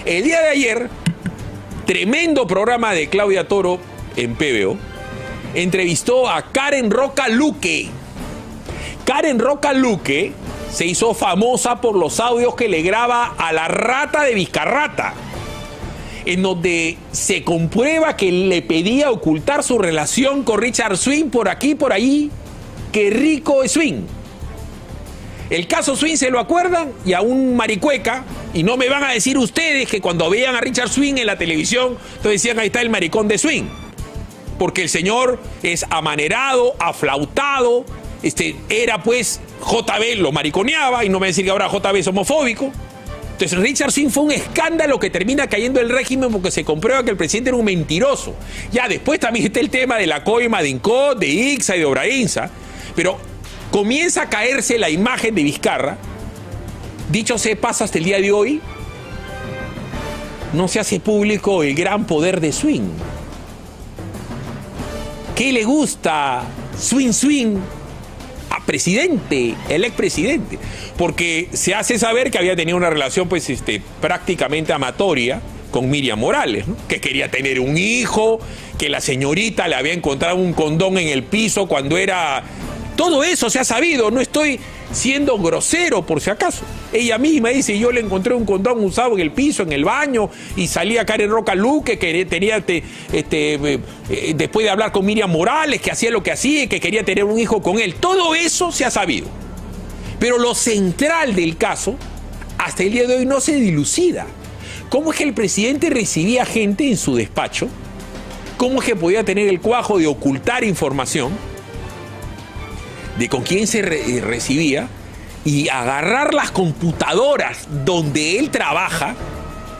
El día de ayer, tremendo programa de Claudia Toro en PBO, entrevistó a Karen Roca Luque. Karen Roca Luque se hizo famosa por los audios que le graba a la rata de Vizcarrata, en donde se comprueba que le pedía ocultar su relación con Richard Swing por aquí y por ahí. ¡Qué rico es Swing! El caso Swing se lo acuerdan y a un maricueca, y no me van a decir ustedes que cuando veían a Richard Swing en la televisión, entonces decían, ahí está el maricón de Swing. Porque el señor es amanerado, aflautado, era pues JB, lo mariconeaba, y no me decir que ahora JB es homofóbico. Entonces Richard Swing fue un escándalo que termina cayendo el régimen porque se comprueba que el presidente era un mentiroso. Ya después también está el tema de la coima de Incot, de Ixa y de Obrainsa, pero comienza a caerse la imagen de Vizcarra. Dicho se pasa hasta el día de hoy, no se hace público el gran poder de Swing. ¿Qué le gusta Swing a presidente, el expresidente? Porque se hace saber que había tenido una relación pues prácticamente amatoria con Miriam Morales, ¿no? Que quería tener un hijo, que la señorita le había encontrado un condón en el piso cuando era... Todo eso se ha sabido, no estoy siendo grosero por si acaso. Ella misma dice, yo le encontré un condón usado en el piso, en el baño, y salía Karen Roca Luque, que tenía, después de hablar con Miriam Morales, que hacía lo que hacía y que quería tener un hijo con él. Todo eso se ha sabido. Pero lo central del caso, hasta el día de hoy no se dilucida. ¿Cómo es que el presidente recibía gente en su despacho? ¿Cómo es que podía tener el cuajo de ocultar información de con quién se recibía y agarrar las computadoras donde él trabaja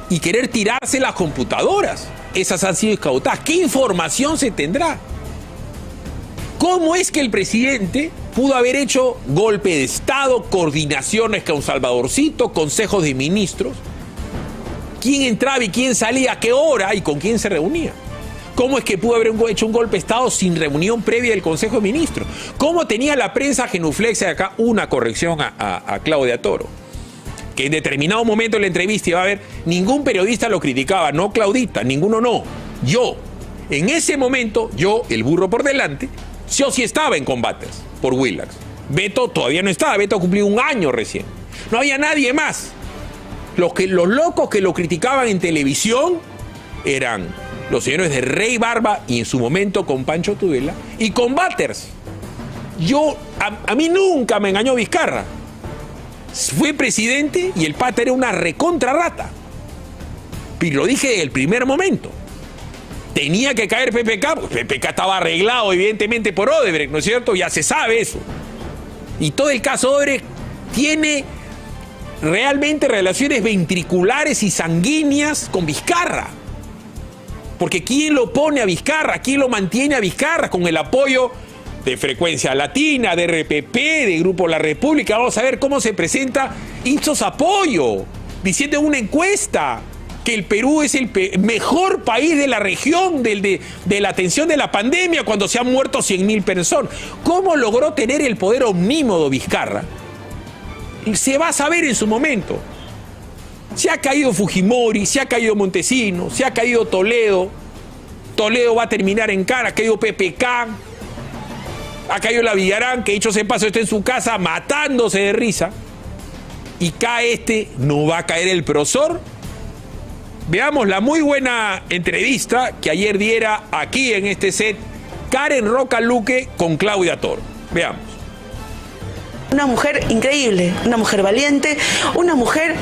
y querer tirarse las computadoras? Esas han sido incautadas. ¿Qué información se tendrá? ¿Cómo es que el presidente pudo haber hecho golpe de Estado, coordinaciones con Salvadorcito, consejos de ministros? ¿Quién entraba y quién salía, a qué hora y con quién se reunía? ¿Cómo es que pudo haber hecho un golpe de Estado sin reunión previa del Consejo de Ministros? ¿Cómo tenía la prensa genuflexa? Acá una corrección a Claudia Toro, que en determinado momento en la entrevista iba a haber, ningún periodista lo criticaba, no Claudita, ninguno no. Yo, en ese momento, el burro por delante, yo sí estaba en Combaters por Willax. Beto todavía no estaba, Beto cumplió un año recién. No había nadie más. Los locos que lo criticaban en televisión eran los señores de Rey Barba y en su momento con Pancho Tudela y Combaters. A mí nunca me engañó Vizcarra. Fue presidente y el pata era una recontra rata. Y lo dije desde el primer momento. Tenía que caer PPK, porque PPK estaba arreglado evidentemente por Odebrecht, ¿no es cierto? Ya se sabe eso. Y todo el caso Odebrecht tiene realmente relaciones ventriculares y sanguíneas con Vizcarra. Porque ¿quién lo pone a Vizcarra? ¿Quién lo mantiene a Vizcarra? Con el apoyo de Frecuencia Latina, de RPP, de Grupo La República. Vamos a ver cómo se presenta Ipsos Apoyo, diciendo en una encuesta que el Perú es el mejor país de la región de la atención de la pandemia cuando se han muerto 100.000 personas. ¿Cómo logró tener el poder omnímodo Vizcarra? Se va a saber en su momento. Se ha caído Fujimori, se ha caído Montesinos, se ha caído Toledo. Toledo va a terminar en cara, ha caído PPK, ha caído la Villarán, que dicho sea paso está en su casa matándose de risa. Y cae no va a caer el profesor. Veamos la muy buena entrevista que ayer diera aquí en este set Karen Roca Luque con Claudia Toro. Veamos. Una mujer increíble, una mujer valiente, una mujer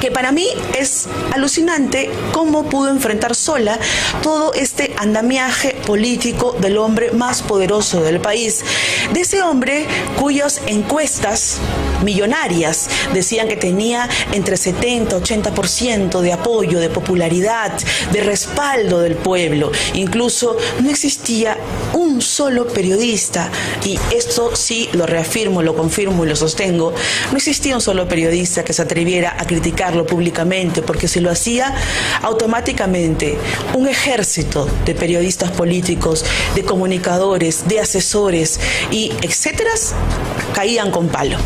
que para mí es alucinante cómo pudo enfrentar sola todo este andamiaje político del hombre más poderoso del país. De ese hombre cuyas encuestas millonarias decían que tenía entre 70-80% de apoyo, de popularidad, de respaldo del pueblo. Incluso no existía un solo periodista, y esto sí lo reafirmo, lo confirmo y lo sostengo, no existía un solo periodista que se atreviera a criticarlo públicamente, porque si lo hacía, automáticamente un ejército de periodistas políticos, de comunicadores, de asesores y etcétera, caían con palo.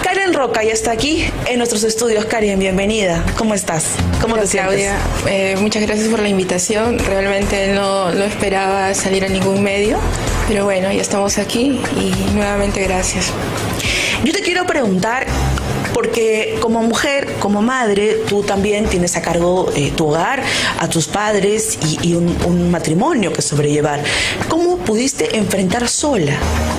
Karen Karen Roca ya está aquí en nuestros estudios. Karen, bienvenida. ¿Cómo estás? ¿Cómo te sientes? Claudia, muchas gracias por la invitación. Realmente no esperaba salir a ningún medio, pero bueno, ya estamos aquí y nuevamente gracias. Yo te quiero preguntar, porque como mujer, como madre, tú también tienes a cargo tu hogar, a tus padres y un matrimonio que sobrellevar. ¿Cómo pudiste enfrentar sola?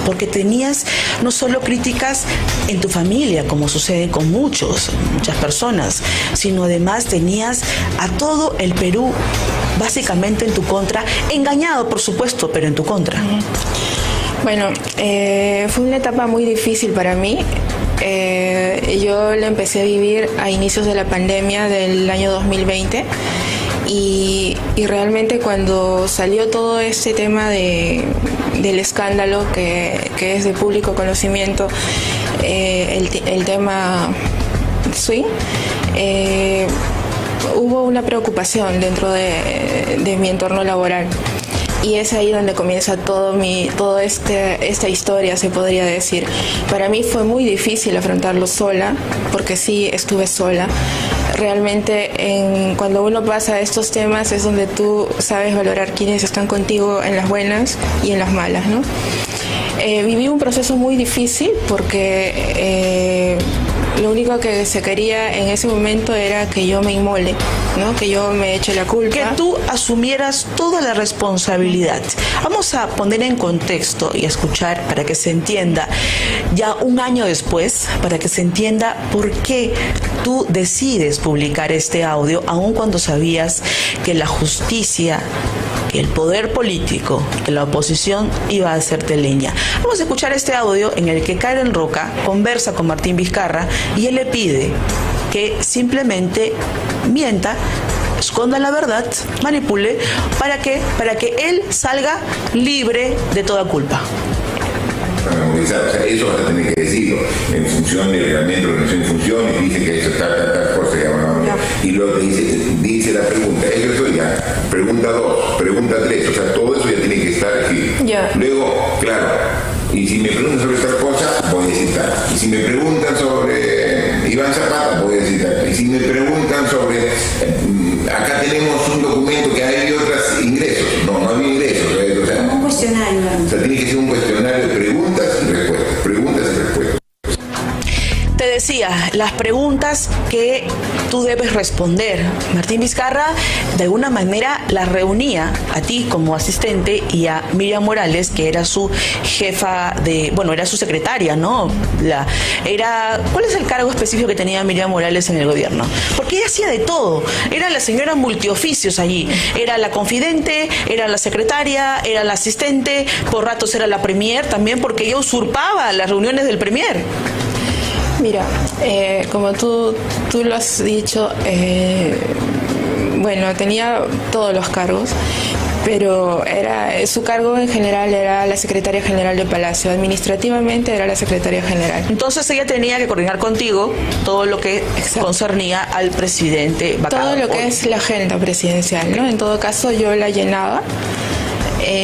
Porque tenías no solo críticas en tu familia, como sucede con muchas personas, sino además tenías a todo el Perú básicamente en tu contra, engañado por supuesto, pero en tu contra. Bueno, fue una etapa muy difícil para mí. Yo la empecé a vivir a inicios de la pandemia del año 2020 y realmente cuando salió todo este tema del escándalo que es de público conocimiento, el tema swing, hubo una preocupación dentro de mi entorno laboral. Y es ahí donde comienza toda esta historia, se podría decir. Para mí fue muy difícil afrontarlo sola, porque sí estuve sola. Realmente cuando uno pasa estos temas es donde tú sabes valorar quiénes están contigo en las buenas y en las malas, ¿no? Viví un proceso muy difícil porque lo único que se quería en ese momento era que yo me inmole, ¿no? Que yo me eche la culpa. Que tú asumieras toda la responsabilidad. Vamos a poner en contexto y a escuchar para que se entienda, ya un año después, para que se entienda por qué tú decides publicar este audio, aun cuando sabías que la justicia, que el poder político, que la oposición iba a hacerte leña. Vamos a escuchar este audio en el que Karen Roca conversa con Martín Vizcarra y él le pide que simplemente mienta, esconda la verdad, manipule, ¿para qué? Para que él salga libre de toda culpa. O sea, eso vas a tener que decirlo en función del reglamento de organización y funciones, dice que eso tal cosa, y lo que dice la pregunta, eso ya, pregunta 2, pregunta 3, o sea, todo eso ya tiene que estar aquí. Luego, claro, y si me preguntan sobre tal cosa, voy a decir tal, y si me preguntan sobre Iván Zapata, voy a decir tal, y si me preguntan sobre, acá tenemos un documento que hay otros ingresos, no había ingresos, o sea, un cuestionario. O sea, tiene que ser un cuestionario de preguntas y respuestas, preguntas y respuestas. Te decía, las preguntas que tú debes responder. Martín Vizcarra de alguna manera la reunía a ti como asistente y a Miriam Morales, que era su jefa era su secretaria, ¿no? ¿Cuál es el cargo específico que tenía Miriam Morales en el gobierno? Porque ella hacía de todo. Era la señora multioficios allí. Era la confidente, era la secretaria, era la asistente, por ratos era la premier también, porque ella usurpaba las reuniones del premier. Mira, como tú lo has dicho, tenía todos los cargos, pero su cargo en general era la secretaria general de Palacio. Administrativamente era la secretaria general. Entonces ella tenía que coordinar contigo todo lo que concernía al presidente vacado. Todo lo que es la agenda presidencial, ¿no? En todo caso yo la llenaba.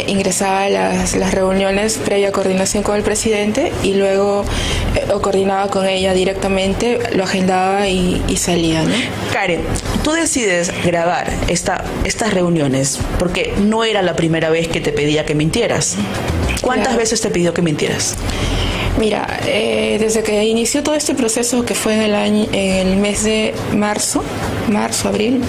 Ingresaba a las reuniones previa coordinación con el presidente y luego coordinaba con ella directamente, lo agendaba y salía, ¿no? Karen, tú decides grabar estas reuniones porque no era la primera vez que te pedía que mintieras. ¿Cuántas veces te pidió que mintieras? Mira, desde que inició todo este proceso, que fue en el mes de marzo, abril,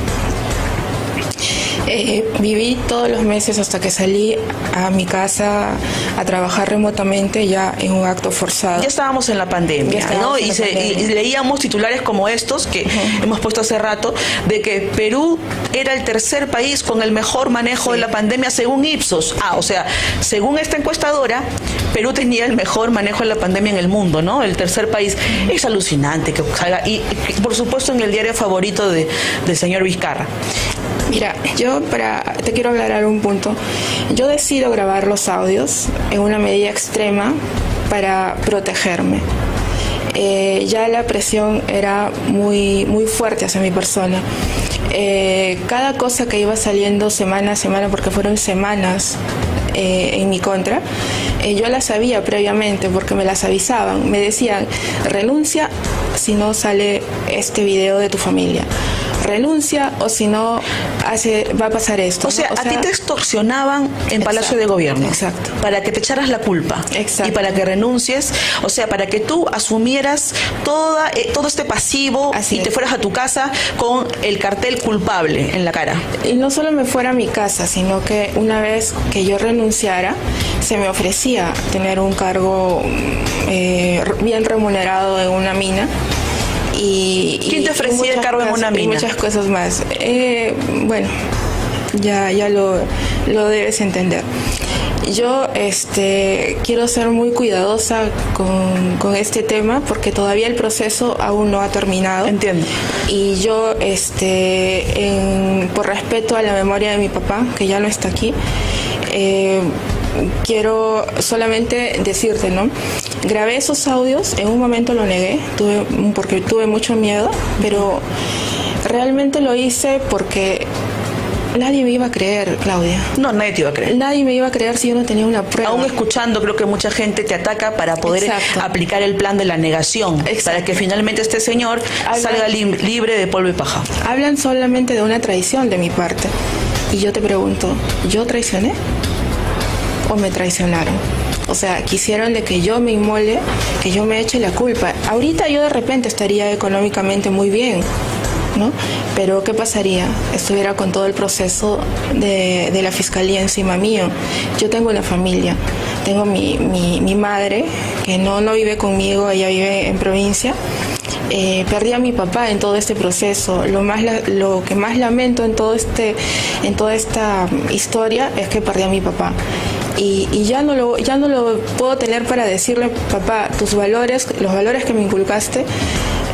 viví todos los meses hasta que salí a mi casa a trabajar remotamente ya en un acto forzado. Ya estábamos en la pandemia, ¿no? Y leíamos titulares como estos que hemos puesto hace rato, de que Perú era el tercer país con el mejor manejo de la pandemia según Ipsos. O sea, según esta encuestadora, Perú tenía el mejor manejo de la pandemia en el mundo, ¿no? El tercer país. Es alucinante que salga. Y por supuesto en el diario favorito del señor Vizcarra. Mira, te quiero aclarar un punto. Yo decido grabar los audios en una medida extrema para protegerme. Ya la presión era muy, muy fuerte hacia mi persona. Cada cosa que iba saliendo semana a semana, porque fueron semanas en mi contra, yo las sabía previamente porque me las avisaban. Me decían, renuncia si no sale este video de tu familia. Renuncia o si no va a pasar esto. O sea, a ti te extorsionaban en Palacio de Gobierno. Exacto. Para que te echaras la culpa. Exacto. Y para que renuncies, o sea, para que tú asumieras todo este pasivo Así y es. te fueras a tu casa con el cartel culpable en la cara. Y no solo me fuera a mi casa, sino que una vez que yo renunciara, se me ofrecía tener un cargo bien remunerado en una mina. ¿Quién te ofrecía el cargo en una mina? Y muchas cosas más. Bueno, ya lo debes entender. Yo quiero ser muy cuidadosa con este tema porque todavía el proceso aún no ha terminado. Entiendo. Y yo, por respeto a la memoria de mi papá, que ya no está aquí, quiero solamente decirte, ¿no? Grabé esos audios, en un momento lo negué, porque tuve mucho miedo, pero realmente lo hice porque nadie me iba a creer, Claudia. No, nadie te iba a creer. Nadie me iba a creer si yo no tenía una prueba. Aún escuchando, creo que mucha gente te ataca para poder Exacto. aplicar el plan de la negación. Exacto. Para que finalmente este señor salga libre de polvo y paja. Hablan solamente de una traición de mi parte. Y yo te pregunto, ¿yo traicioné? ¿O me traicionaron? O sea, quisieron de que yo me inmole, que yo me eche la culpa. Ahorita yo de repente estaría económicamente muy bien, ¿no? Pero ¿qué pasaría? Estuviera con todo el proceso de la fiscalía encima mío. Yo tengo una familia. Tengo mi madre, que no vive conmigo, ella vive en provincia. Perdí a mi papá en todo este proceso. Lo que más lamento en toda esta historia es que perdí a mi papá. Y ya no lo puedo tener para decirle, papá, tus valores, los valores que me inculcaste,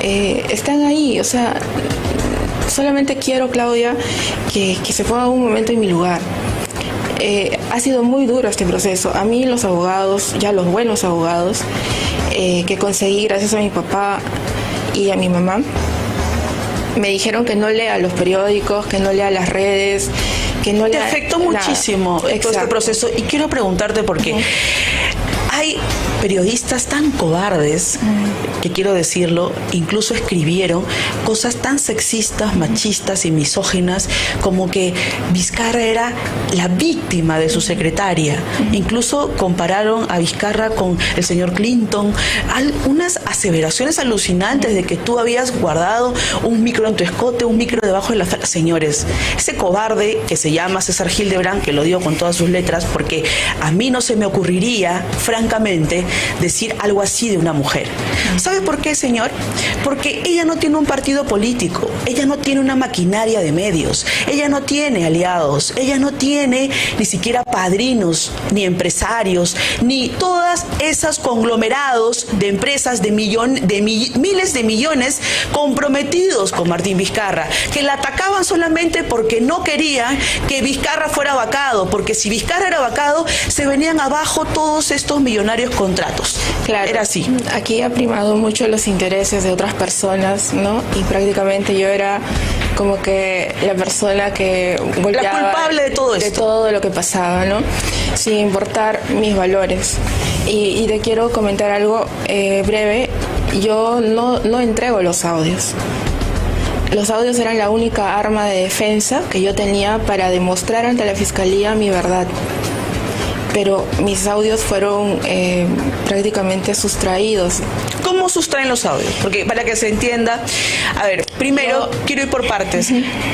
están ahí. O sea, solamente quiero, Claudia, que se ponga un momento en mi lugar. Ha sido muy duro este proceso. A mí los abogados, ya los buenos abogados, que conseguí gracias a mi papá y a mi mamá, me dijeron que no lea los periódicos, que no lea las redes, que no Te lea afectó nada. muchísimo todo este Exacto. proceso y quiero preguntarte por qué. Hay periodistas tan cobardes, que quiero decirlo, incluso escribieron cosas tan sexistas, machistas y misóginas como que Vizcarra era la víctima de su secretaria. Incluso compararon a Vizcarra con el señor Clinton. Unas aseveraciones alucinantes de que tú habías guardado un micro en tu escote, un micro debajo de la falda. Señores, ese cobarde que se llama César Hildebrand, que lo digo con todas sus letras, porque a mí no se me ocurriría, francamente, decir algo así de una mujer. ¿Sabe por qué, señor? Porque ella no tiene un partido político, ella no tiene una maquinaria de medios, ella no tiene aliados, ella no tiene ni siquiera padrinos, ni empresarios, ni todas esas conglomerados de empresas de miles de millones comprometidos con Martín Vizcarra, que la atacaban solamente porque no querían que Vizcarra fuera vacado, porque si Vizcarra era vacado, se venían abajo todos estos millonarios contratos. Claro, era así. Aquí ha primado mucho los intereses de otras personas, ¿no? Y prácticamente yo era como que la persona que golpeaba, la culpable de todo esto. de todo lo que pasaba, ¿no? Sin importar mis valores. Y te quiero comentar algo breve. Yo no entrego los audios. Los audios eran la única arma de defensa que yo tenía para demostrar ante la fiscalía mi verdad. Pero mis audios fueron prácticamente sustraídos. ¿Cómo sustraen los audios? Porque para que se entienda, a ver, primero quiero ir por partes.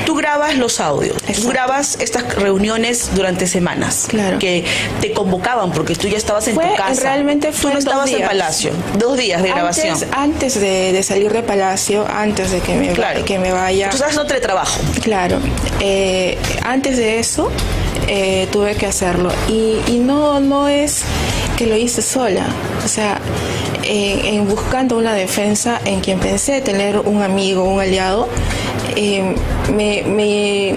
Tú grabas los audios, tú grabas estas reuniones durante semanas, Claro. que te convocaban porque tú ya estabas en tu casa. Realmente tú fue no estabas 2 días. en Palacio. 2 días de grabación. Antes de salir de Palacio, antes de que me vaya. Tú estás en otro trabajo. Claro. Antes de eso, tuve que hacerlo. Y no es que lo hice sola. O sea, en buscando una defensa en quien pensé tener un amigo, un aliado, me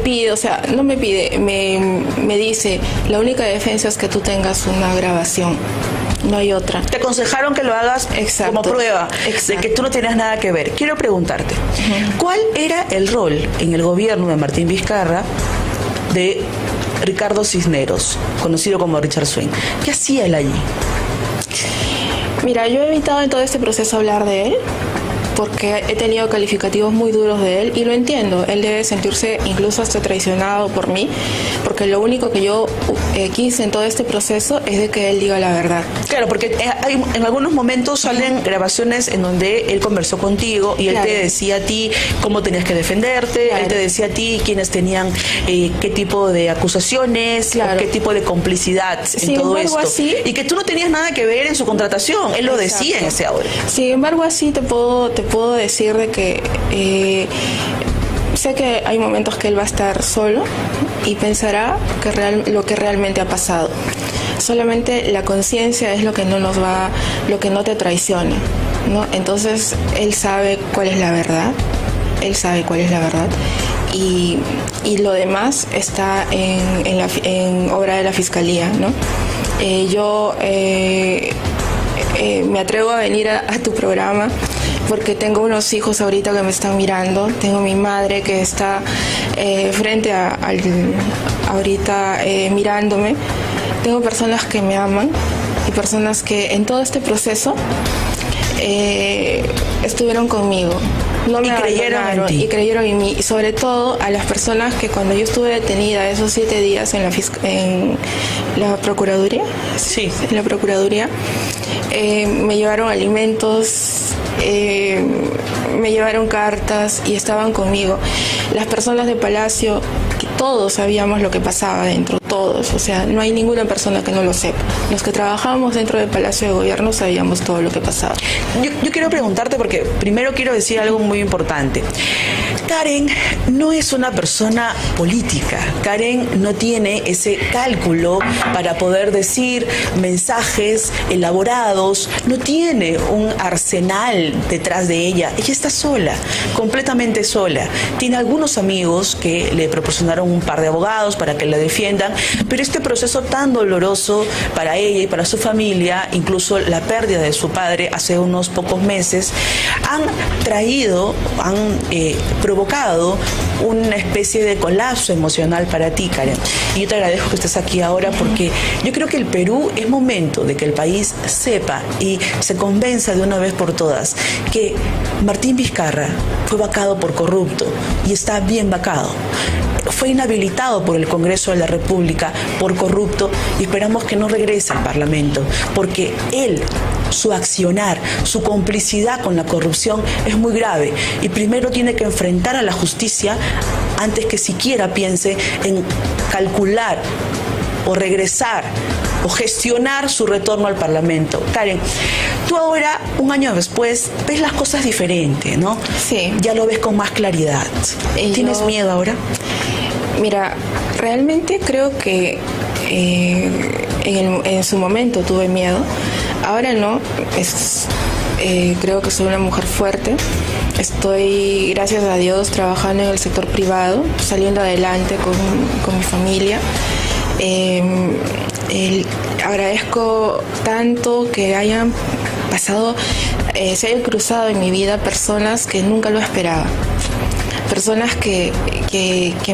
pide, o sea, no me pide, me dice, la única defensa es que tú tengas una grabación. No hay otra. Te aconsejaron que lo hagas como prueba de que tú no tenías nada que ver. Quiero preguntarte, ¿cuál era el rol en el gobierno de Martín Vizcarra de Ricardo Cisneros, conocido como Richard Swing. ¿Qué hacía él allí? Mira, yo he evitado en todo este proceso hablar de él, porque he tenido calificativos muy duros de él y lo entiendo. Él debe sentirse incluso hasta traicionado por mí, porque lo único que yo quise en todo este proceso es de que él diga la verdad. Claro, porque en algunos momentos salen grabaciones en donde él conversó contigo y él te decía a ti cómo tenías que defenderte, él te decía a ti quiénes tenían qué tipo de acusaciones, o qué tipo de complicidad en todo esto. Así, y que tú no tenías nada que ver en su contratación, él lo decía en ese audio. Sin embargo, así te puedo decir de que sé que hay momentos que él va a estar solo y pensará lo que realmente ha pasado. Solamente la conciencia es lo que no te traicione, ¿no? Entonces él sabe cuál es la verdad, y lo demás está en obra de la fiscalía, ¿no? Yo me atrevo a venir a tu programa porque tengo unos hijos ahorita que me están mirando, tengo mi madre que está frente ahorita mirándome, tengo personas que me aman y personas que en todo este proceso estuvieron conmigo. No me creyeron y creyeron en mí, y sobre todo a las personas que cuando yo estuve detenida esos 7 días en la Procuraduría, me llevaron alimentos, me llevaron cartas y estaban conmigo. Las personas de Palacio, que todos sabíamos lo que pasaba dentro, todos, o sea, no hay ninguna persona que no lo sepa. Los que trabajábamos dentro del Palacio de Gobierno sabíamos todo lo que pasaba. Yo quiero preguntarte, porque primero quiero decir algo muy importante. Karen no es una persona política. Karen no tiene ese cálculo para poder decir mensajes elaborados, no tiene un arsenal detrás de ella. Ella está sola, completamente sola. Tiene algunos amigos que le proporcionaron un par de abogados para que la defiendan, pero este proceso tan doloroso para ella y para su familia, incluso la pérdida de su padre hace unos pocos meses, han provocado una especie de colapso emocional para ti, Karen. Y yo te agradezco que estés aquí ahora, porque yo creo que el Perú es momento de que el país sepa y se convenza de una vez por todas que Martín Vizcarra fue vacado por corrupto y está bien vacado. Fue inhabilitado por el Congreso de la República por corrupto y esperamos que no regrese al Parlamento, porque él, su accionar, su complicidad con la corrupción es muy grave y primero tiene que enfrentar a la justicia antes que siquiera piense en calcular o regresar o gestionar su retorno al Parlamento. Karen, tú ahora, un año después, ves las cosas diferente, ¿no? Sí. Ya lo ves con más claridad. ¿Tienes miedo ahora? Mira, realmente creo que en su momento tuve miedo. Ahora no. Creo que soy una mujer fuerte. Estoy, gracias a Dios, trabajando en el sector privado, saliendo adelante con mi familia. Agradezco tanto que hayan pasado, se hayan cruzado en mi vida personas que nunca lo esperaba. Personas que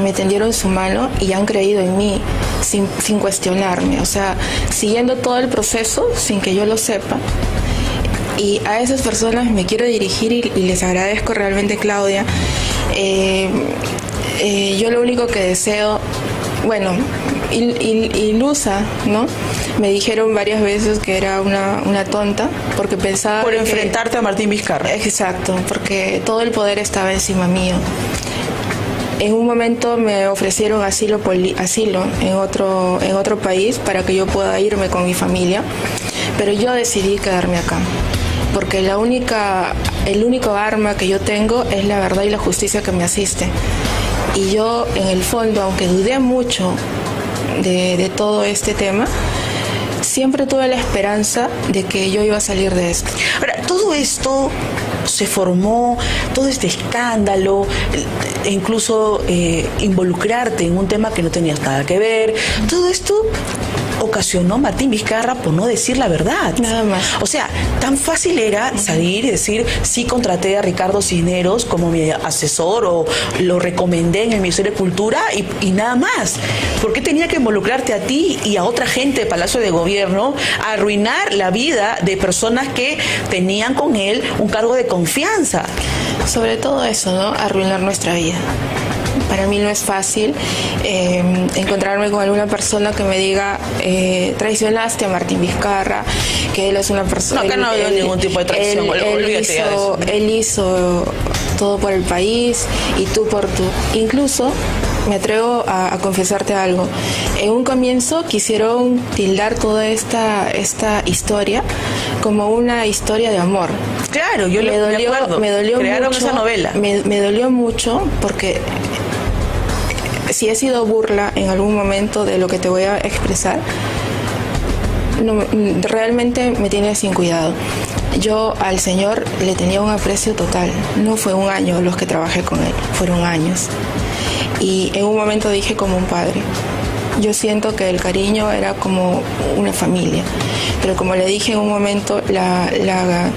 me tendieron su mano y han creído en mí sin cuestionarme, o sea, siguiendo todo el proceso sin que yo lo sepa. Y a esas personas me quiero dirigir y les agradezco realmente, Claudia. Yo lo único que deseo, bueno, ilusa, ¿no? Me dijeron varias veces que era una tonta porque pensaba... Por enfrentarte a Martín Vizcarra. Exacto, porque todo el poder estaba encima mío. En un momento me ofrecieron asilo en otro país para que yo pueda irme con mi familia, pero yo decidí quedarme acá, porque el único arma que yo tengo es la verdad y la justicia que me asiste. Y yo, en el fondo, aunque dudé mucho de todo este tema, siempre tuve la esperanza de que yo iba a salir de esto. Ahora, todo esto se formó, todo este escándalo, e incluso involucrarte en un tema que no tenías nada que ver, todo esto ocasionó Martín Vizcarra por no decir la verdad. Nada más. O sea, tan fácil era salir y decir, sí contraté a Ricardo Cisneros como mi asesor o lo recomendé en el Ministerio de Cultura y nada más. ¿Por qué tenía que involucrarte a ti y a otra gente de Palacio de Gobierno a arruinar la vida de personas que tenían con él un cargo de confianza? Sobre todo eso, ¿no? Arruinar nuestra vida. Para mí no es fácil encontrarme con alguna persona que me diga traicionaste a Martín Vizcarra, que él es una persona... No, que no veo ningún tipo de traición. Él hizo todo por el país y tú por tú. Incluso me atrevo a confesarte algo. En un comienzo quisieron tildar toda esta historia como una historia de amor. Claro, yo me dolió crearon mucho, esa novela. Me dolió mucho porque si he sido burla en algún momento de lo que te voy a expresar, realmente me tiene sin cuidado. Yo al Señor le tenía un aprecio total. No fue un año los que trabajé con él, fueron años. Y en un momento dije como un padre. Yo siento que el cariño era como una familia. Pero como le dije en un momento, la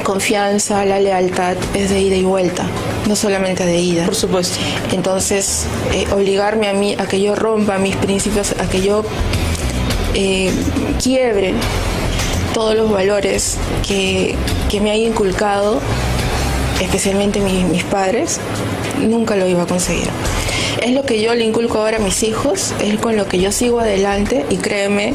confianza, la lealtad es de ida y vuelta, no solamente de ida. Por supuesto. Entonces, obligarme a mí a que yo rompa mis principios, a que yo quiebre todos los valores que me han inculcado, especialmente mis padres, nunca lo iba a conseguir. Es lo que yo le inculco ahora a mis hijos, es con lo que yo sigo adelante y créeme,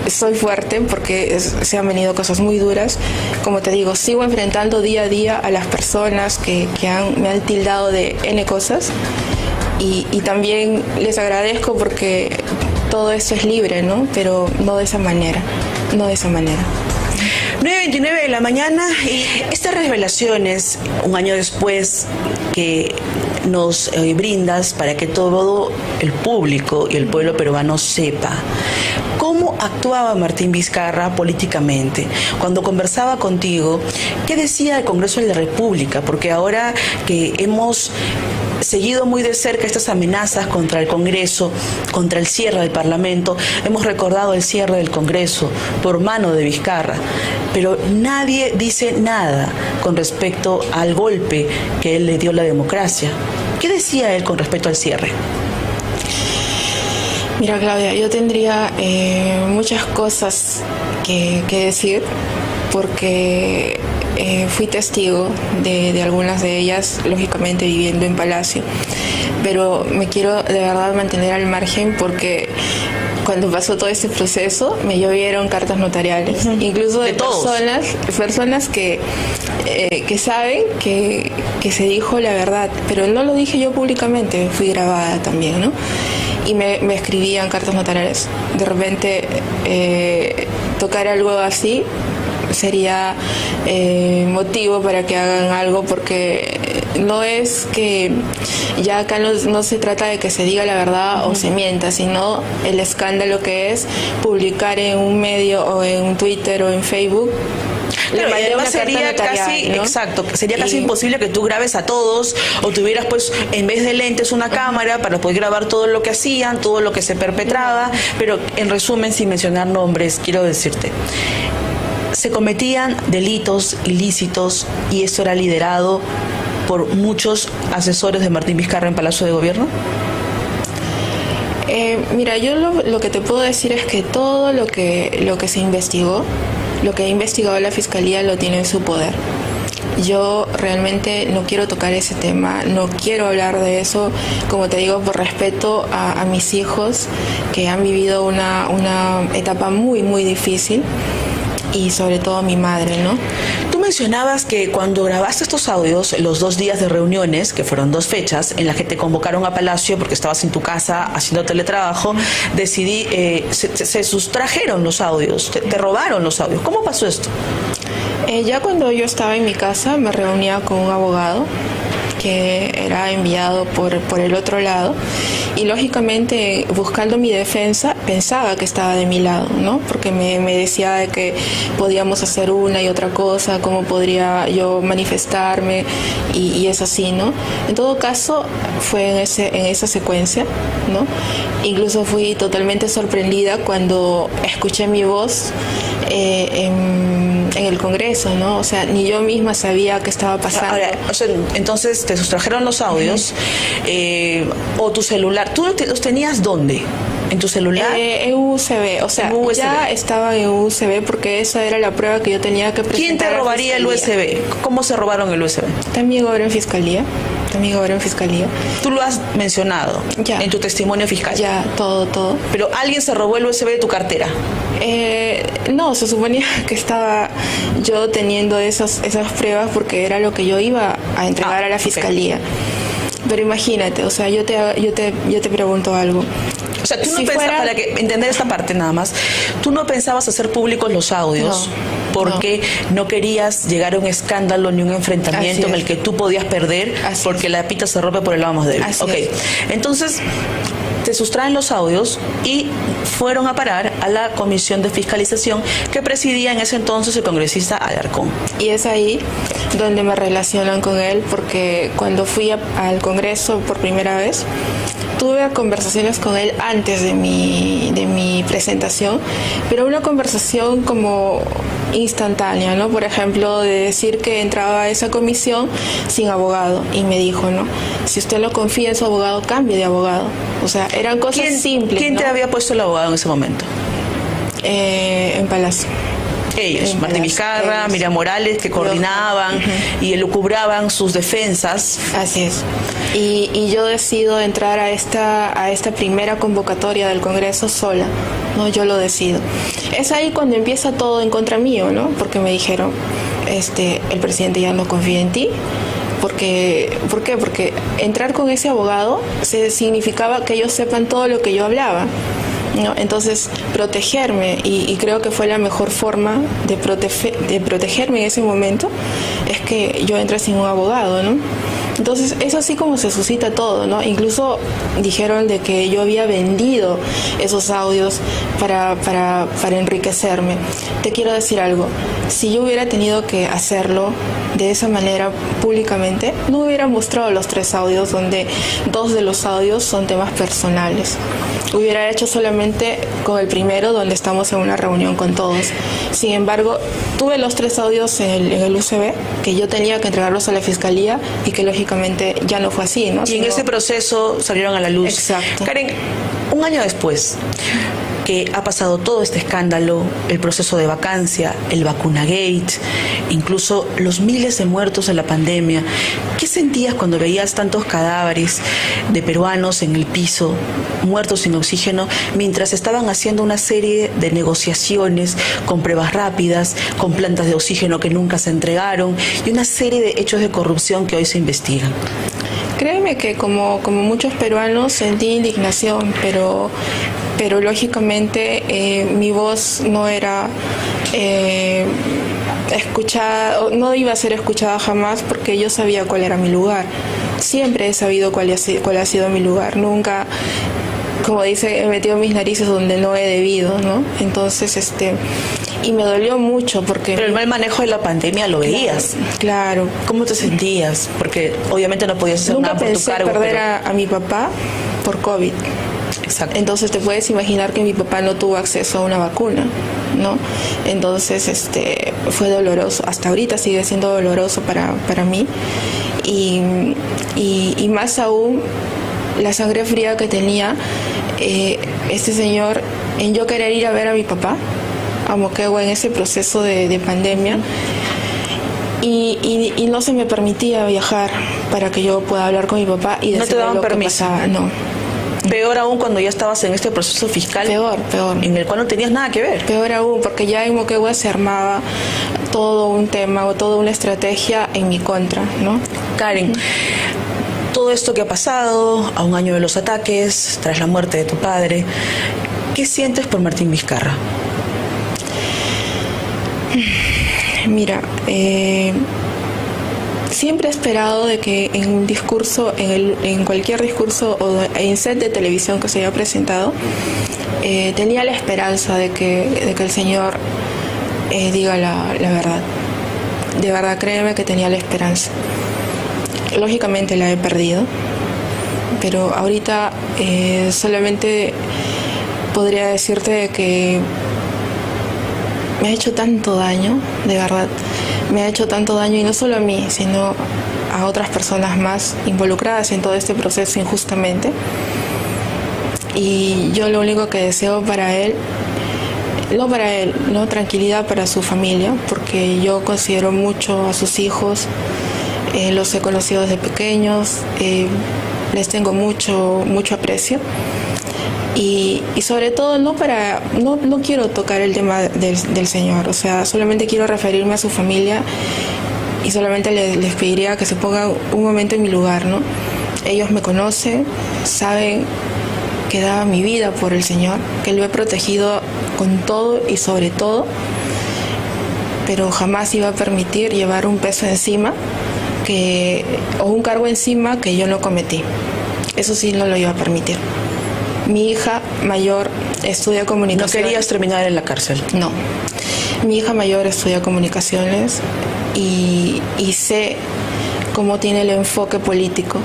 soy fuerte porque se han venido cosas muy duras. Como te digo, sigo enfrentando día a día a las personas que me han tildado de N cosas y también les agradezco porque todo esto es libre, ¿no? Pero no de esa manera, no de esa manera. 9:29 de la mañana y estas revelaciones, un año después, que nos brindas para que todo el público y el pueblo peruano sepa cómo actuaba Martín Vizcarra políticamente. Cuando conversaba contigo, ¿qué decía el Congreso de la República? Porque ahora que hemos seguido muy de cerca estas amenazas contra el Congreso, contra el cierre del Parlamento, hemos recordado el cierre del Congreso por mano de Vizcarra, pero nadie dice nada con respecto al golpe que él le dio a la democracia. ¿Qué decía él con respecto al cierre? Mira, Claudia, yo tendría muchas cosas que decir porque fui testigo de algunas de ellas, lógicamente viviendo en Palacio, pero me quiero de verdad mantener al margen porque cuando pasó todo este proceso me llovieron cartas notariales, incluso de personas que saben que se dijo la verdad, pero no lo dije yo públicamente, fui grabada también, ¿no? Y me escribían cartas notariales. De repente tocar algo así sería motivo para que hagan algo, porque no es que ya acá no se trata de que se diga la verdad o se mienta, sino el escándalo que es publicar en un medio o en Twitter o en Facebook. Claro, y además sería casi, ¿no? Exacto, sería casi imposible que tú grabes a todos o tuvieras pues en vez de lentes una cámara para poder grabar todo lo que hacían, todo lo que se perpetraba, pero en resumen, sin mencionar nombres, quiero decirte, se cometían delitos ilícitos y esto era liderado por muchos asesores de Martín Vizcarra en Palacio de Gobierno. Mira, yo lo que te puedo decir es que todo lo que se investigó, lo que ha investigado la Fiscalía lo tiene en su poder. Yo realmente no quiero tocar ese tema, no quiero hablar de eso, como te digo, por respeto a mis hijos que han vivido una etapa muy, muy difícil y sobre todo a mi madre, ¿no? Tú mencionabas que cuando grabaste estos audios, los 2 días de reuniones, que fueron 2 fechas, en las que te convocaron a Palacio porque estabas en tu casa haciendo teletrabajo, se sustrajeron los audios, te robaron los audios. ¿Cómo pasó esto? Ya cuando yo estaba en mi casa me reunía con un abogado que era enviado por el otro lado, y lógicamente buscando mi defensa pensaba que estaba de mi lado, ¿no? Porque me decía de que podíamos hacer una y otra cosa, cómo podría yo manifestarme, y es así, ¿no? En todo caso fue en esa secuencia, ¿no? Incluso fui totalmente sorprendida cuando escuché mi voz en el Congreso, ¿no? O sea, ni yo misma sabía qué estaba pasando. Ahora, o sea, entonces te sustrajeron los audios, o tu celular. ¿Tú los tenías dónde? ¿En tu celular? En USB, o sea, USB. Ya estaba en USB porque esa era la prueba que yo tenía que presentar. ¿Quién te robaría el USB? ¿Cómo se robaron el USB? También obró en fiscalía. Tú lo has mencionado Ya. en tu testimonio fiscal. Ya, todo. Pero alguien se robó el USB de tu cartera. No, se suponía que estaba yo teniendo esas pruebas porque era lo que yo iba a entregar a la fiscalía. Pero imagínate, o sea, yo te pregunto algo. O sea, tú no pensabas, para que entender esta parte nada más, tú no pensabas hacer públicos los audios porque no querías llegar a un escándalo ni un enfrentamiento en el que tú podías perder porque la pita se rompe por el lado más débil. Entonces te sustraen los audios y fueron a parar a la Comisión de Fiscalización que presidía en ese entonces el congresista Alarcón. Y es ahí donde me relacionan con él, porque cuando fui al Congreso por primera vez, tuve conversaciones con él antes de mi presentación, pero una conversación como instantánea, ¿no? Por ejemplo, de decir que entraba a esa comisión sin abogado, y me dijo, ¿no? Si usted lo confía en su abogado, cambie de abogado. O sea, eran cosas simples. ¿Quién te había puesto el abogado en ese momento? En Palacio. Ellos, Martín Vizcarra, Miriam Morales, que coordinaban y elucubraban sus defensas. Así es. Y yo decido entrar a esta primera convocatoria del Congreso sola, ¿no? Yo lo decido. Es ahí cuando empieza todo en contra mío, ¿no? Porque me dijeron, el presidente ya no confía en ti. ¿Por qué? Porque entrar con ese abogado significaba que ellos sepan todo lo que yo hablaba, ¿no? Entonces, protegerme, y creo que fue la mejor forma de protegerme en ese momento, es que yo entré sin un abogado, ¿no? Entonces, es así como se suscita todo, ¿no? Incluso dijeron de que yo había vendido esos audios para enriquecerme. Te quiero decir algo, si yo hubiera tenido que hacerlo de esa manera públicamente, no hubiera mostrado los 3 audios, donde 2 de los audios son temas personales. Hubiera hecho solamente con el primero, donde estamos en una reunión con todos. Sin embargo, tuve los 3 audios en el USB, que yo tenía que entregarlos a la fiscalía, y que lógicamente ya no fue así, ¿no? Y en ese proceso salieron a la luz. Exacto. Karen, un año después que ha pasado todo este escándalo, el proceso de vacancia, el vacunagate, incluso los miles de muertos en la pandemia, ¿qué sentías cuando veías tantos cadáveres de peruanos en el piso, muertos sin oxígeno, mientras estaban haciendo una serie de negociaciones con pruebas rápidas, con plantas de oxígeno que nunca se entregaron, y una serie de hechos de corrupción que hoy se investigan? Créeme que como muchos peruanos sentí indignación, pero lógicamente mi voz no era escuchada, no iba a ser escuchada jamás, porque yo sabía cuál era mi lugar. Siempre he sabido cuál ha sido mi lugar. Nunca, como dice, he metido mis narices donde no he debido, ¿no? Entonces, y me dolió mucho porque... Pero el mal manejo de la pandemia lo veías. Claro. ¿Cómo te sentías? Porque obviamente no podías hacer nada por tu cargo. Nunca pensé perder a mi papá por COVID. Exacto. Entonces te puedes imaginar que mi papá no tuvo acceso a una vacuna, ¿no? Entonces fue doloroso. Hasta ahorita sigue siendo doloroso para mí. Y más aún la sangre fría que tenía este señor en yo querer ir a ver a mi papá a Moquegua en ese proceso de pandemia, y no se me permitía viajar para que yo pueda hablar con mi papá y decirle ¿No te daban lo que permiso? pasaba. No. Peor aún cuando ya estabas en este proceso fiscal. Peor. En el cual no tenías nada que ver. Peor aún, porque ya en Moquegua se armaba todo un tema o toda una estrategia en mi contra, ¿no? Karen, todo esto que ha pasado, a un año de los ataques, tras la muerte de tu padre, ¿qué sientes por Martín Vizcarra? Mira, siempre he esperado de que en un discurso, en cualquier discurso o en set de televisión que se haya presentado, tenía la esperanza de que el Señor diga la verdad. De verdad, créeme que tenía la esperanza. Lógicamente la he perdido, pero ahorita solamente podría decirte que me ha hecho tanto daño, de verdad. Me ha hecho tanto daño, y no solo a mí, sino a otras personas más involucradas en todo este proceso injustamente. Y yo lo único que deseo para él, no tranquilidad para su familia, porque yo considero mucho a sus hijos, los he conocido desde pequeños, les tengo mucho aprecio. Y sobre todo no quiero tocar el tema del Señor, o sea, solamente quiero referirme a su familia, y solamente les pediría que se pongan un momento en mi lugar, ¿no? Ellos me conocen, saben que daba mi vida por el Señor, que lo he protegido con todo y sobre todo, pero jamás iba a permitir llevar un peso encima o un cargo encima que yo no cometí. Eso sí no lo iba a permitir. Mi hija mayor estudia comunicaciones. ¿No querías terminar en la cárcel? No. Mi hija mayor estudia comunicaciones y sé cómo tiene el enfoque político.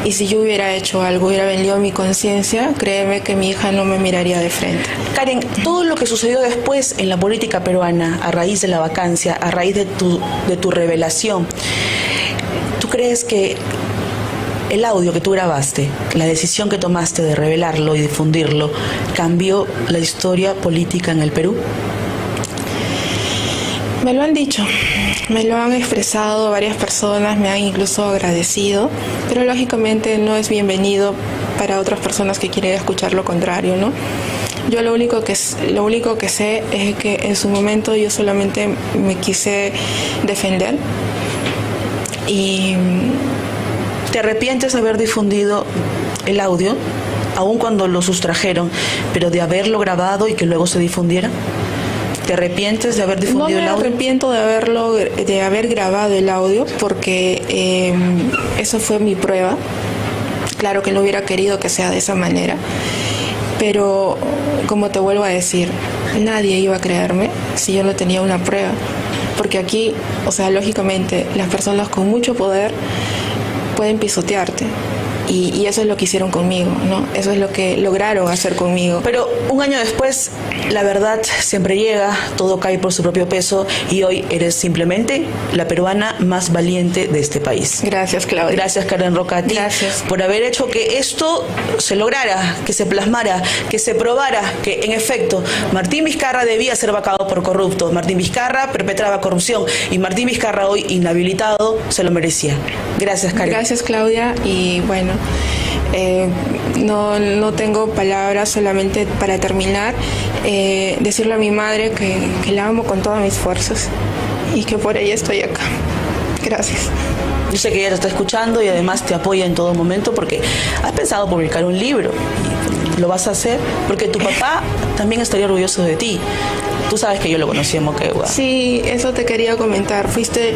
Y si yo hubiera hecho algo, hubiera venido mi conciencia, créeme que mi hija no me miraría de frente. Karen, todo lo que sucedió después en la política peruana, a raíz de la vacancia, a raíz de tu revelación, ¿tú crees que el audio que tú grabaste, la decisión que tomaste de revelarlo y difundirlo, cambió la historia política en el Perú? Me lo han dicho, me lo han expresado varias personas, me han incluso agradecido, pero lógicamente no es bienvenido para otras personas que quieren escuchar lo contrario, ¿no? Yo lo único que sé es que en su momento yo solamente me quise defender. Y ¿te arrepientes de haber difundido el audio, aun cuando lo sustrajeron, pero de haberlo grabado y que luego se difundiera? ¿Te arrepientes de haber difundido el audio? No me arrepiento de haber grabado el audio, porque eso fue mi prueba. Claro que no hubiera querido que sea de esa manera, pero como te vuelvo a decir, nadie iba a creerme si yo no tenía una prueba. Porque aquí, o sea, lógicamente, las personas con mucho poder pueden pisotearte. Y eso es lo que hicieron conmigo, ¿no? Eso es lo que lograron hacer conmigo. Pero un año después, la verdad siempre llega, todo cae por su propio peso, y hoy eres simplemente la peruana más valiente de este país. Gracias, Claudia. Gracias, Karen Roca, a ti. Gracias. Por haber hecho que esto se lograra, que se plasmara, que se probara que, en efecto, Martín Vizcarra debía ser vacado por corrupto. Martín Vizcarra perpetraba corrupción, y Martín Vizcarra, hoy inhabilitado, se lo merecía. Gracias, Karen. Gracias, Claudia. Y bueno, no tengo palabras, solamente para terminar, decirle a mi madre que la amo con todas mis fuerzas y que por ella estoy acá. Gracias. Yo sé que ella te está escuchando y además te apoya en todo momento, porque has pensado publicar un libro. Lo vas a hacer porque tu papá también estaría orgulloso de ti. Tú sabes que yo lo conocí en Moquegua. Sí, eso te quería comentar. Fuiste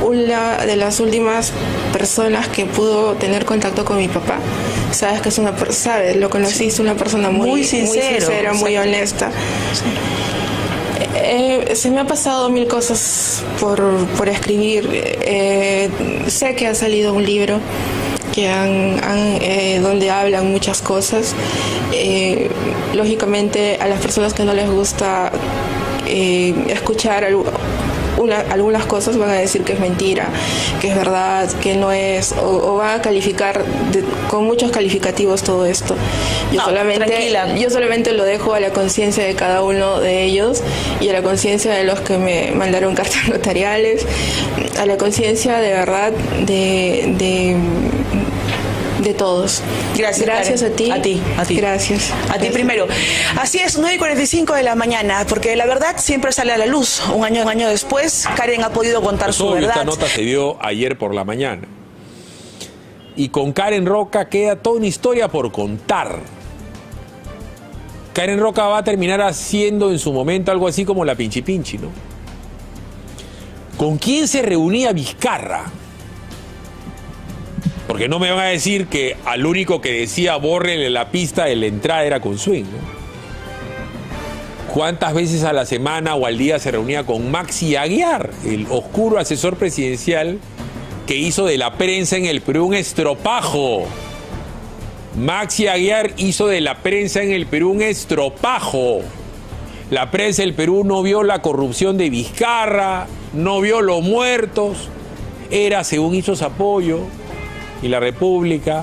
una de las últimas personas que pudo tener contacto con mi papá. Sabes que es lo conociste, una persona muy sincera, muy honesta. Sí. Se me ha pasado mil cosas por escribir. Sé que ha salido un libro donde hablan muchas cosas. Lógicamente, a las personas que no les gusta escuchar algunas cosas van a decir que es mentira, que es verdad, que no es, o van a calificar con muchos calificativos todo esto. Yo solamente lo dejo a la conciencia de cada uno de ellos y a la conciencia de los que me mandaron cartas notariales, a la conciencia de verdad de todos. Gracias a ti. A ti. Gracias. A ti primero. Así es, 9:45 de la mañana, porque la verdad siempre sale a la luz. Un año después, Karen ha podido contar su verdad. Esta nota se dio ayer por la mañana. Y con Karen Roca queda toda una historia por contar. Karen Roca va a terminar haciendo en su momento algo así como la Pinchi Pinchi, ¿no? ¿Con quién se reunía Vizcarra? Porque no me van a decir que al único que decía bórrele la pista de la entrada era con Swing, ¿no? ¿Cuántas veces a la semana o al día se reunía con Maxi Aguiar, el oscuro asesor presidencial que hizo de la prensa en el Perú un estropajo? Maxi Aguiar hizo de la prensa en el Perú un estropajo. La prensa del Perú no vio la corrupción de Vizcarra, no vio los muertos. Era, según hizo Apoyo y la República,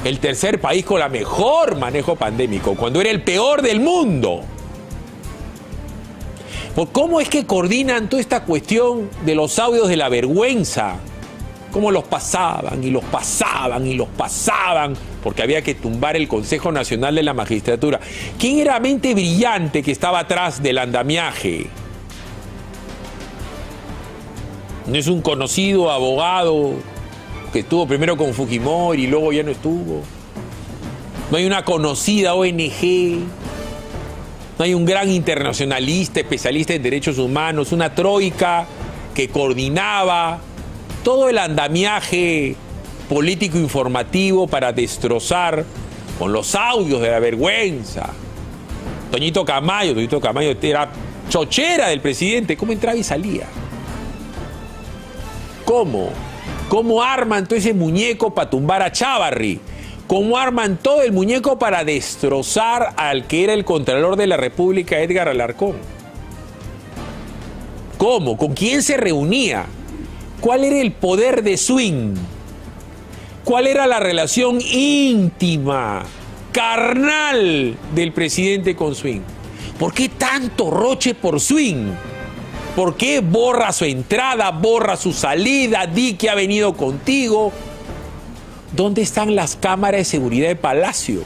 el tercer país con la mejor manejo pandémico, cuando era el peor del mundo. ¿Cómo es que coordinan toda esta cuestión de los audios de la vergüenza? ¿Cómo los pasaban y los pasaban y los pasaban? Porque había que tumbar el Consejo Nacional de la Magistratura. ¿Quién era la mente brillante que estaba atrás del andamiaje? No es un conocido abogado que estuvo primero con Fujimori y luego ya no estuvo. No hay una conocida ONG. No hay un gran internacionalista, especialista en derechos humanos, una troika que coordinaba todo el andamiaje político informativo para destrozar con los audios de la vergüenza. Toñito Camayo era chochera del presidente. ¿Cómo entraba y salía? ¿Cómo arman todo ese muñeco para tumbar a Chávarri? ¿Cómo arman todo el muñeco para destrozar al que era el Contralor de la República, Edgar Alarcón? ¿Cómo? ¿Con quién se reunía? ¿Cuál era el poder de Swing? ¿Cuál era la relación íntima, carnal del presidente con Swing? ¿Por qué tanto roche por Swing? ¿Por qué borra su entrada, borra su salida, di que ha venido contigo? ¿Dónde están las cámaras de seguridad de Palacio?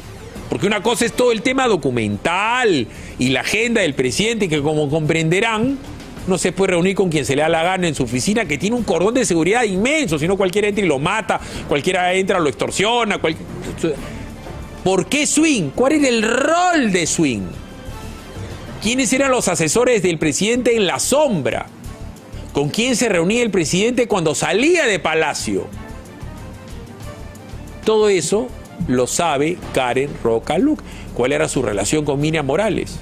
Porque una cosa es todo el tema documental y la agenda del presidente, que como comprenderán, no se puede reunir con quien se le da la gana en su oficina, que tiene un cordón de seguridad inmenso, si no cualquiera entra y lo mata, cualquiera entra lo extorsiona. ¿Por qué Swing? ¿Cuál era el rol de Swing? ¿Quiénes eran los asesores del presidente en la sombra? ¿Con quién se reunía el presidente cuando salía de Palacio? Todo eso lo sabe Karen Roca Luque. ¿Cuál era su relación con Miriam Morales?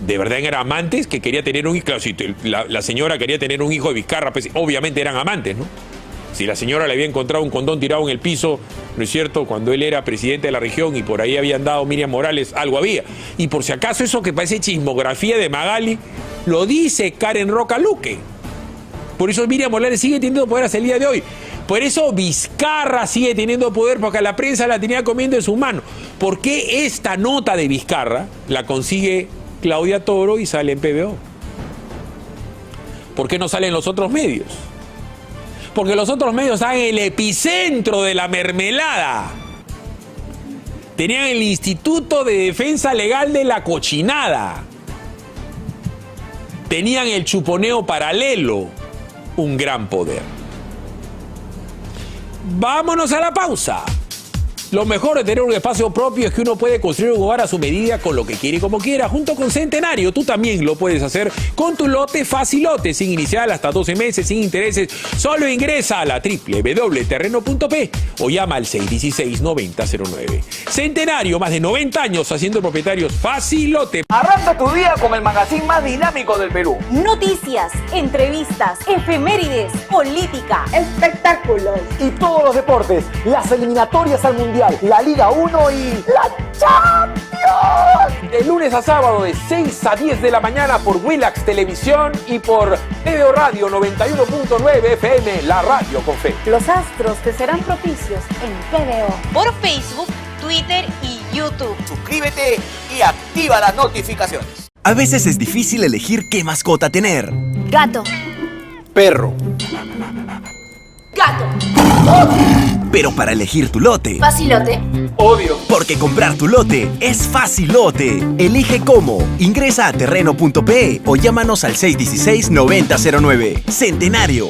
¿De verdad eran amantes que quería tener un hijo? Claro, si la señora quería tener un hijo de Vizcarra, pues obviamente eran amantes, ¿no? Si la señora le había encontrado un condón tirado en el piso, ¿no es cierto?, cuando él era presidente de la región y por ahí habían dado Miriam Morales, algo había. Y por si acaso eso que parece chismografía de Magali, lo dice Karen Roca Luque. Por eso Miriam Morales sigue teniendo poder hasta el día de hoy. Por eso Vizcarra sigue teniendo poder, porque la prensa la tenía comiendo en su mano. ¿Por qué esta nota de Vizcarra la consigue Claudia Toro y sale en PBO? ¿Por qué no salen los otros medios? Porque los otros medios están en el epicentro de la mermelada. Tenían el Instituto de Defensa Legal de la Cochinada. Tenían el chuponeo paralelo. Un gran poder. Vámonos a la pausa. Lo mejor de tener un espacio propio es que uno puede construir un hogar a su medida con lo que quiere y como quiera. Junto con Centenario, tú también lo puedes hacer con tu lote Facilote, sin inicial, hasta 12 meses, sin intereses. Solo ingresa a la www.terreno.p o llama al 616-9009. Centenario, más de 90 años haciendo propietarios Facilote. Arranca tu día con el magazine más dinámico del Perú. Noticias, entrevistas, efemérides, política, Espectáculos y todos los deportes, las eliminatorias al Mundial, la Liga 1 y la Champions. De lunes a sábado de 6 a 10 de la mañana por Willax Televisión y por TVO Radio 91.9 FM, la radio con fe. los astros te serán propicios en PBO. Por Facebook, Twitter y YouTube. Suscríbete y activa las notificaciones. A veces es difícil elegir qué mascota tener. Gato. Perro. Gato. Pero para elegir tu lote, Facilote. Obvio. porque comprar tu lote es facilote. Elige cómo. Ingresa a terreno.pe o llámanos al 616-9009. Centenario,